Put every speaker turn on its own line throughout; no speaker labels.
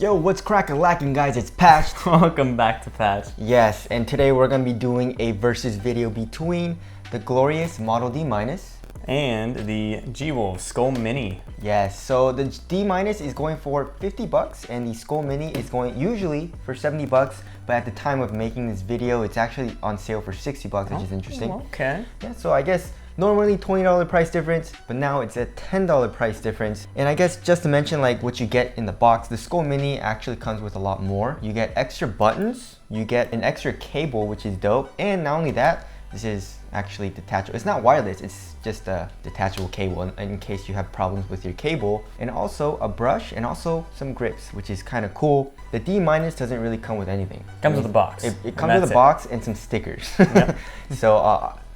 Yo, what's crackin' guys? It's Patch.
Welcome back to Patch.
Yes, and today we're gonna be doing a versus video between the glorious Model D-
and the G-Wolf Skoll Mini.
Yes, so the D- is going for 50 bucks and the Skoll Mini is going usually for 70 bucks, but at the time of making this video, it's actually on sale for 60 bucks, which is interesting.
Okay.
Yeah, so I guess normally $20 price difference, but now it's a $10 price difference. And I guess just to mention like what you get in the box, the Skoll Mini actually comes with a lot more. You get extra buttons, you get an extra cable, which is dope. And not only that, this is actually detachable. It's not wireless, it's just a detachable cable in case you have problems with your cable. And also a brush and also some grips, which is kind of cool. The D- doesn't really come with anything.
Comes with a box.
It comes with a box and some stickers. Yep. So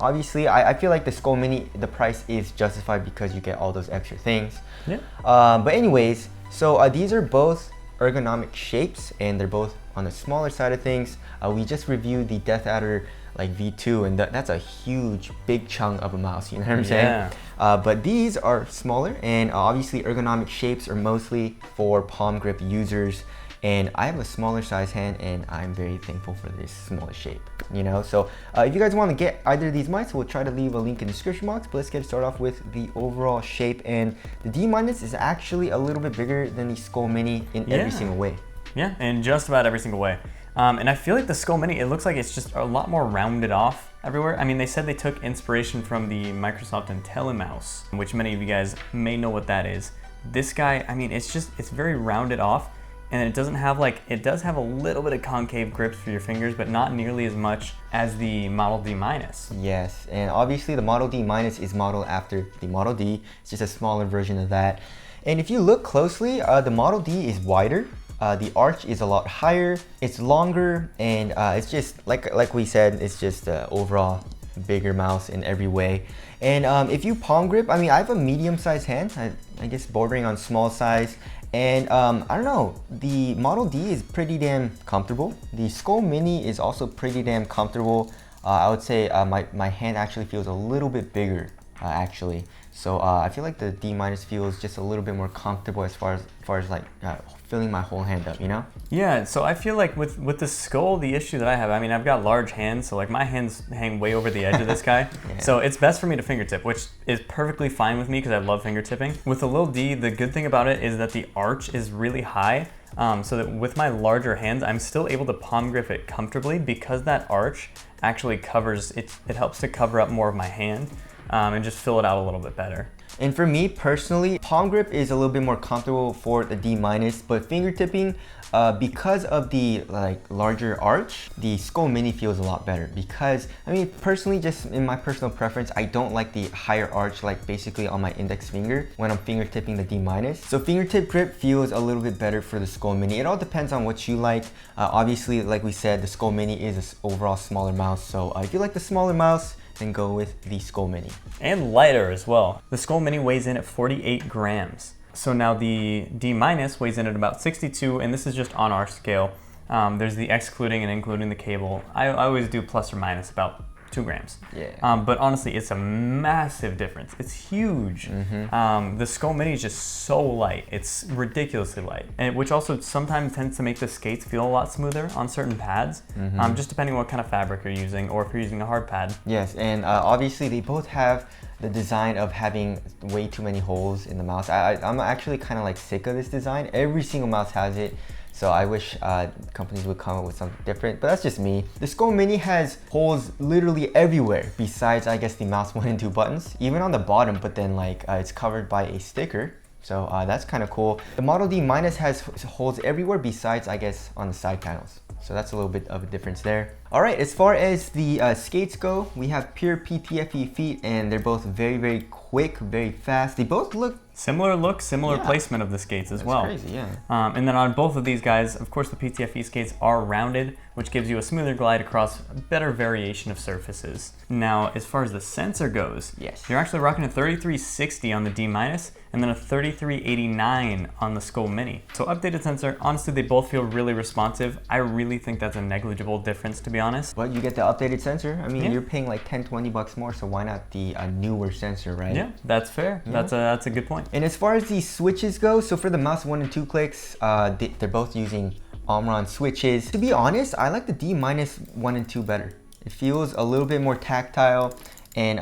obviously, I feel like the Skoll Mini, the price is justified because you get all those extra things.
Yeah.
But anyways, so these are both ergonomic shapes and they're both on the smaller side of things. We just reviewed the Death Adder like V2 and that's a huge, big chunk of a mouse, you know what I'm saying? But these are smaller and obviously ergonomic shapes are mostly for palm grip users. And I have a smaller size hand and I'm very thankful for this smaller shape, you know? So if you guys want to get either of these mice, we'll try to leave a link in the description box, but let's get started off with the overall shape. And the D- is actually a little bit bigger than the Skoll Mini in every single way.
Yeah, in just about every single way. And I feel like the Skoll Mini, it looks like it's just a lot more rounded off everywhere. I mean, they said they took inspiration from the Microsoft IntelliMouse, which many of you guys may know what that is. This guy, I mean, it's very rounded off. And it doesn't have it does have a little bit of concave grips for your fingers, but not nearly as much as the Model D-.
Yes, and obviously the Model D- is modeled after the Model D. It's just a smaller version of that. And if you look closely, the Model D is wider. The arch is a lot higher, it's longer, and it's just, like we said, it's just overall bigger mouse in every way. And if you palm grip, I mean, I have a medium-sized hand, I guess bordering on small size. And I don't know, the Model D is pretty damn comfortable. The Skoll Mini is also pretty damn comfortable. I would say my hand actually feels a little bit bigger, actually. So I feel like the D- feels just a little bit more comfortable as far as like filling my whole hand up, you know?
Yeah, so I feel like with the Skoll, the issue that I have, I mean, I've got large hands, so like my hands hang way over the edge of this guy. Yeah. So it's best for me to fingertip, which is perfectly fine with me because I love fingertipping. With the little D, the good thing about it is that the arch is really high. So that with my larger hands, I'm still able to palm grip it comfortably because that arch actually covers, it helps to cover up more of my hand and just fill it out a little bit better.
And for me personally, palm grip is a little bit more comfortable for the D-, but fingertipping, because of the larger arch, the Skoll Mini feels a lot better because, I mean, personally, just in my personal preference, I don't like the higher arch, like basically on my index finger when I'm fingertipping the D-. So fingertip grip feels a little bit better for the Skoll Mini. It all depends on what you like. Obviously, like we said, the Skoll Mini is an overall smaller mouse. So if you like the smaller mouse, then go with the Skoll Mini.
And lighter as well. The Skoll Mini weighs in at 48 grams. So now the D- weighs in at about 62, and this is just on our scale. There's the excluding and including the cable. I always do plus or minus about 2 grams.
Yeah.
But honestly, it's a massive difference. It's huge. The Skoll Mini is just so light. It's ridiculously light, and which also sometimes tends to make the skates feel a lot smoother on certain pads, just depending on what kind of fabric you're using or if you're using a hard pad.
Yes, and obviously they both have the design of having way too many holes in the mouse. I'm actually kind of like sick of this design. Every single mouse has it. So I wish companies would come up with something different, but that's just me. The Skoll Mini has holes literally everywhere besides, I guess, the mouse 1 and 2 buttons, even on the bottom, but then it's covered by a sticker. So that's kind of cool. The Model D- has holes everywhere besides, I guess, on the side panels. So that's a little bit of a difference there. All right, as far as the skates go, we have pure PTFE feet and they're both very, very quick, very fast. They both look
similar placement of the skates as well.
That's crazy, yeah.
And then on both of these guys, of course, the PTFE skates are rounded, which gives you a smoother glide across a better variation of surfaces. Now, as far as the sensor goes,
yes,
you're actually rocking a 3360 on the D- and then a 3389 on the Skoll Mini. So updated sensor, honestly, they both feel really responsive. I really think that's a negligible difference, to be honest. honest.
But you get the updated sensor. I mean,
Yeah.
you're paying like 10, 20 bucks more, so why not the newer sensor, right?
Yeah, that's fair.
Yeah.
That's a good point.
And as far as the switches go, so for the mouse 1 and 2 clicks, they're both using Omron switches. To be honest, I like the D-1 and 2 better. It feels a little bit more tactile, and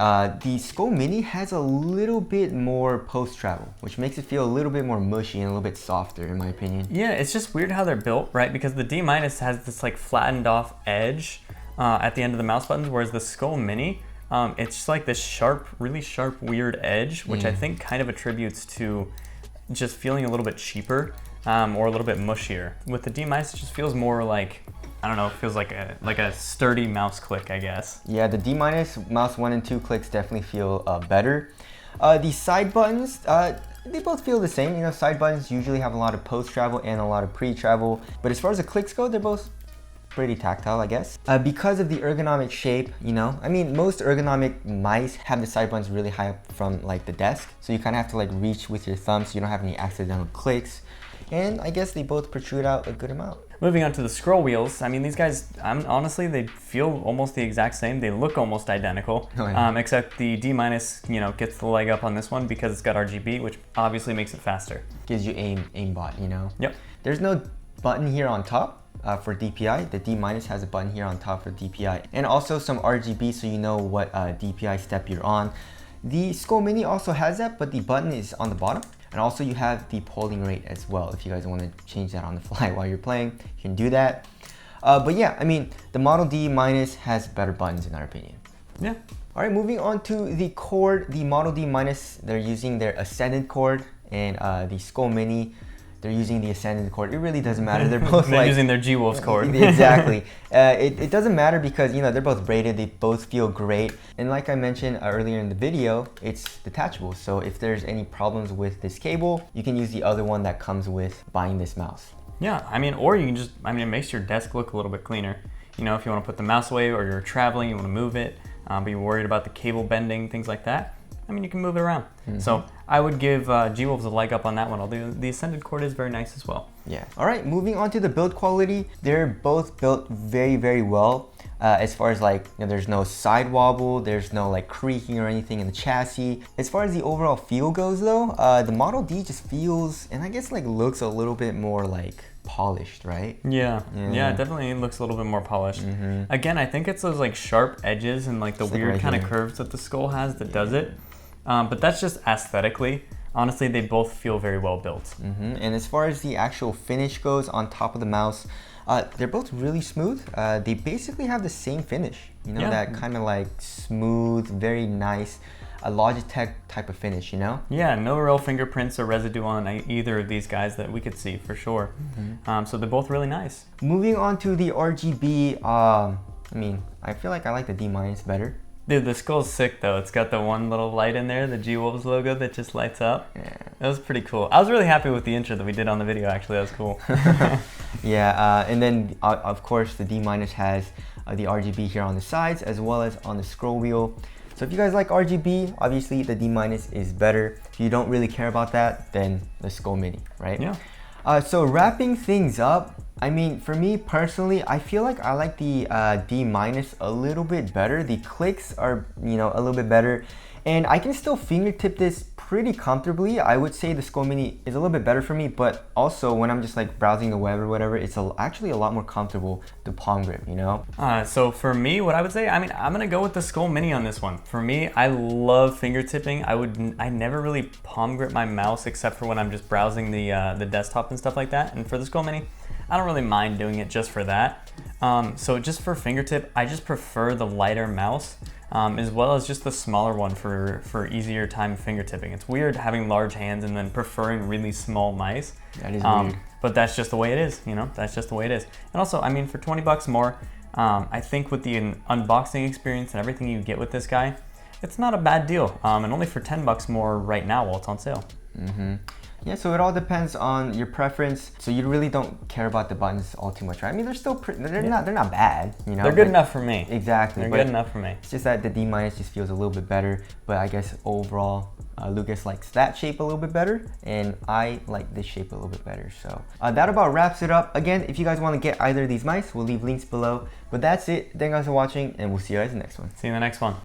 the Skoll Mini has a little bit more post-travel, which makes it feel a little bit more mushy and a little bit softer, in my opinion.
Yeah, it's just weird how they're built, right? Because the D- has this like flattened off edge at the end of the mouse buttons, whereas the Skoll Mini, it's just like this sharp, really sharp, weird edge, which I think kind of attributes to just feeling a little bit cheaper or a little bit mushier. With the D-, it just feels more like, I don't know, it feels like a sturdy mouse click, I guess.
Yeah, the D- mouse 1 and 2 clicks definitely feel better. The side buttons, they both feel the same. You know, side buttons usually have a lot of post-travel and a lot of pre-travel. But as far as the clicks go, they're both pretty tactile, I guess. Because of the ergonomic shape, you know, I mean, most ergonomic mice have the side buttons really high up from like the desk. So you kind of have to like reach with your thumb so you don't have any accidental clicks. And I guess they both protrude out a good amount.
Moving on to the scroll wheels, I mean, these guys, honestly, they feel almost the exact same. They look almost identical,
Oh, yeah.
Except the D-, you know, gets the leg up on this one because it's got RGB, which obviously makes it faster.
Gives you aimbot, you know?
Yep.
There's no button here on top for DPI. The D- has a button here on top for DPI. And also some RGB so you know what DPI step you're on. The Skoll Mini also has that, but the button is on the bottom. And also you have the polling rate as well. If you guys want to change that on the fly while you're playing, you can do that. But yeah, I mean, the Model D- has better buttons in our opinion.
Yeah.
All right, moving on to the cord. The Model D-, they're using their Ascended cord, and the Skoll Mini, they're using the Ascended cord. It really doesn't matter. They're both
They're
like
using their G-Wolves cord.
Exactly. It doesn't matter because, you know, they're both braided. They both feel great. And like I mentioned earlier in the video, it's detachable. So if there's any problems with this cable, you can use the other one that comes with buying this mouse.
Yeah, I mean, or you can just, I mean, it makes your desk look a little bit cleaner. You know, if you want to put the mouse away or you're traveling, you want to move it, but you're worried about the cable bending, things like that, I mean, you can move it around. So I would give G-Wolves a leg up on that one, although the Ascended cord is very nice as well.
Yeah. All right, moving on to the build quality. They're both built very, very well. As far as like, you know, there's no side wobble, there's no like creaking or anything in the chassis. As far as the overall feel goes though, the Model D just feels, and I guess like looks a little bit more like polished, right?
Yeah, it definitely looks a little bit more polished. Again, I think it's those like sharp edges and like the
It's like
weird
right
kind of
here.
curves that the Skoll has that does it. But that's just aesthetically. Honestly, they both feel very well built.
And as far as the actual finish goes on top of the mouse, they're both really smooth. They basically have the same finish, you know,
Yeah.
that kind of like smooth, very nice, a Logitech type of finish, you know?
Yeah, no real fingerprints or residue on either of these guys that we could see for sure. So they're both really nice.
Moving on to the RGB, I mean, I feel like I like the D- better.
Dude, the Skoll's sick though. It's got the one little light in there, the G-Wolves logo that just lights up.
Yeah.
That was pretty cool. I was really happy with the intro that we did on the video, actually. That was cool.
Yeah, and then of course the D- has the RGB here on the sides as well as on the scroll wheel. So if you guys like RGB, obviously the D- is better. If you don't really care about that, then the Skoll Mini, right?
Yeah.
So wrapping things up, I mean, for me personally, I feel like I like the D- a little bit better. The clicks are, you know, a little bit better. And I can still fingertip this pretty comfortably. I would say the Skoll Mini is a little bit better for me, but also when I'm just like browsing the web or whatever, it's actually a lot more comfortable to palm grip, you know?
So for me, what I would say, I mean, I'm gonna go with the Skoll Mini on this one. For me, I love fingertipping. I never really palm grip my mouse except for when I'm just browsing the desktop and stuff like that. And for the Skoll Mini, I don't really mind doing it just for that. So just for fingertip, I just prefer the lighter mouse. As well as just the smaller one for easier time fingertipping. It's weird having large hands and then preferring really small mice.
That is weird.
But that's just the way it is, you know? That's just the way it is. And also, I mean, for 20 bucks more, I think with the unboxing experience and everything you get with this guy, it's not a bad deal. And only for 10 bucks more right now while it's on sale.
Yeah, so it all depends on your preference. So you really don't care about the buttons all too much, right? I mean, they're still they're not bad, you know.
They're good enough for me.
Exactly.
They're
but
good enough for me.
It's just that the D- just feels a little bit better, but I guess overall Lucas likes that shape a little bit better, and I like this shape a little bit better. So that about wraps it up. Again, if you guys want to get either of these mice, we'll leave links below. But that's it. Thank you guys for watching, and we'll see you guys in the next one.
See you in the next one.